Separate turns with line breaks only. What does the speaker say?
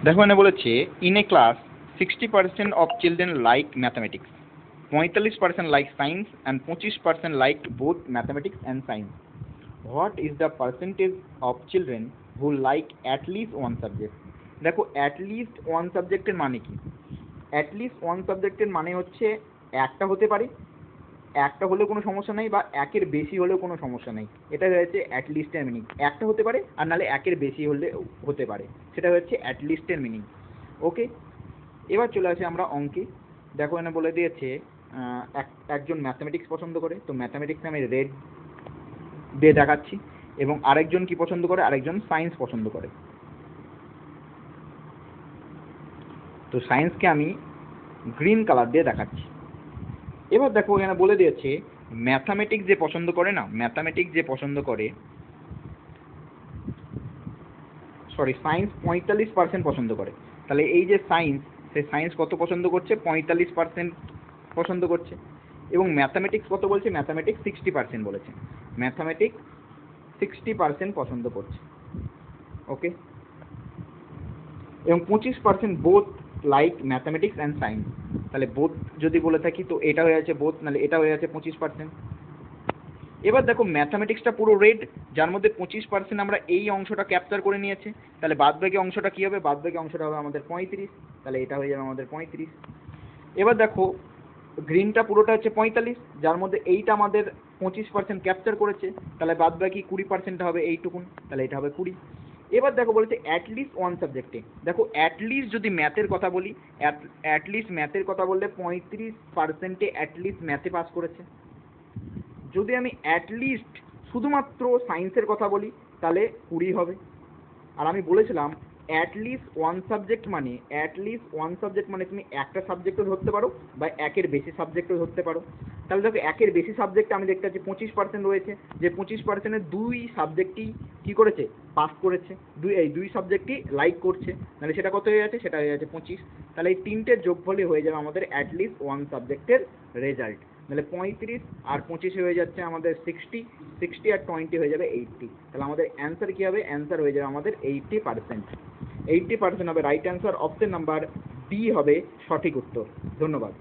দেখো এখানে বলেছে in a class 60% of children like mathematics, 45% like science and 25% like both mathematics and science. What is the percentage of children who like at least one subject? দেখো at least one সাবজেক্টের মানে কি? At least one সাবজেক্টের মানে হচ্ছে একটা হতে পারে, একটা হলেও কোনো সমস্যা নেই, বা একের বেশি হলেও কোনো সমস্যা নেই। এটা হচ্ছে অ্যাটলিস্টের মিনিং। একটা হতে পারে আর নাহলে একের বেশি হলে হতে পারে, সেটা হচ্ছে অ্যাটলিস্টের মিনিং। ওকে, এবার চলে আসি আমরা অঙ্কে। দেখো এখানে বলে দিয়েছে একজন ম্যাথামেটিক্স পছন্দ করে, তো ম্যাথামেটিক্স আমি রেড দিয়ে দেখাচ্ছি, এবং আরেকজন কি পছন্দ করে? আরেকজন সায়েন্স পছন্দ করে, তো সায়েন্সকে আমি গ্রিন কালার দিয়ে দেখাচ্ছি। এবার দেখো এখানে বলে দিয়েছে ম্যাথামেটিক্স যে পছন্দ করে না, ম্যাথামেটিক্স যে পছন্দ করে, সরি সায়েন্স 45% পছন্দ করে। তাহলে এই যে সায়েন্স, সে সায়েন্স কত পছন্দ করছে? 45% পছন্দ করছে। এবং ম্যাথামেটিক্স কত বলছে? ম্যাথামেটিক্স 60% বলেছে। ম্যাথামেটিক্স 60% পছন্দ করছে। ওকে, এবং 25% both like mathematics and science. তাহলে বোথ যদি বলে থাকি তো এটা হয়ে যাচ্ছে বোথ, নাহলে এটা হয়ে যাচ্ছে 25%। এবার দেখো ম্যাথামেটিক্সটা পুরো রেড, যার মধ্যে 25% আমরা এই অংশটা ক্যাপচার করে নিয়েছে। তাহলে বাদবাকি অংশটা কী হবে? বাদবাকি অংশটা হবে আমাদের 35, তাহলে এটা হয়ে যাবে আমাদের 35। এবার দেখো গ্রিনটা পুরোটা হচ্ছে 45, যার মধ্যে এইটা আমাদের 25% ক্যাপচার করেছে, তাহলে বাদবাকি 20% হবে এইটুকুন, তাহলে এটা হবে 20। এবার দেখো বলেছে অ্যাটলিস্ট ওয়ান সাবজেক্টে। দেখো অ্যাটলিস্ট যদি ম্যাথের কথা বলি, অ্যাটলিস্ট ম্যাথের কথা বললে 35% অ্যাটলিস্ট ম্যাথে পাস করেছে। যদি আমি অ্যাটলিস্ট শুধুমাত্র সায়েন্সের কথা বলি তাহলে 20 হবে। আর আমি বলেছিলাম অ্যাটলিস্ট ওয়ান সাবজেক্ট মানে তুমি একটা সাবজেক্টও ধরতে পারো বা একের বেশি সাবজেক্টও ধরতে পারো। তাহলে দেখো একের বেশি সাবজেক্টে আমি দেখতে পাচ্ছি 25% রয়েছে, যে 25%-এর দুই সাবজেক্টই কী করেছে? পাস করেছে। দুই সাবজেক্টই লাইক করছে, তাহলে সেটা কত হয়ে যাচ্ছে? সেটা হয়ে যাচ্ছে 25। তাহলে এই তিনটের যোগফলই হয়ে যাবে আমাদের অ্যাটলিস্ট ওয়ান সাবজেক্টের রেজাল্ট। তাহলে 35 আর 25 হয়ে যাচ্ছে আমাদের 60, 60 আর 20 হয়ে যাবে 80। তাহলে আমাদের অ্যান্সার কী হবে? অ্যান্সার হয়ে যাবে আমাদের 80%। 80% হবে right answer. Option number D হবে সঠিক উত্তর। ধন্যবাদ।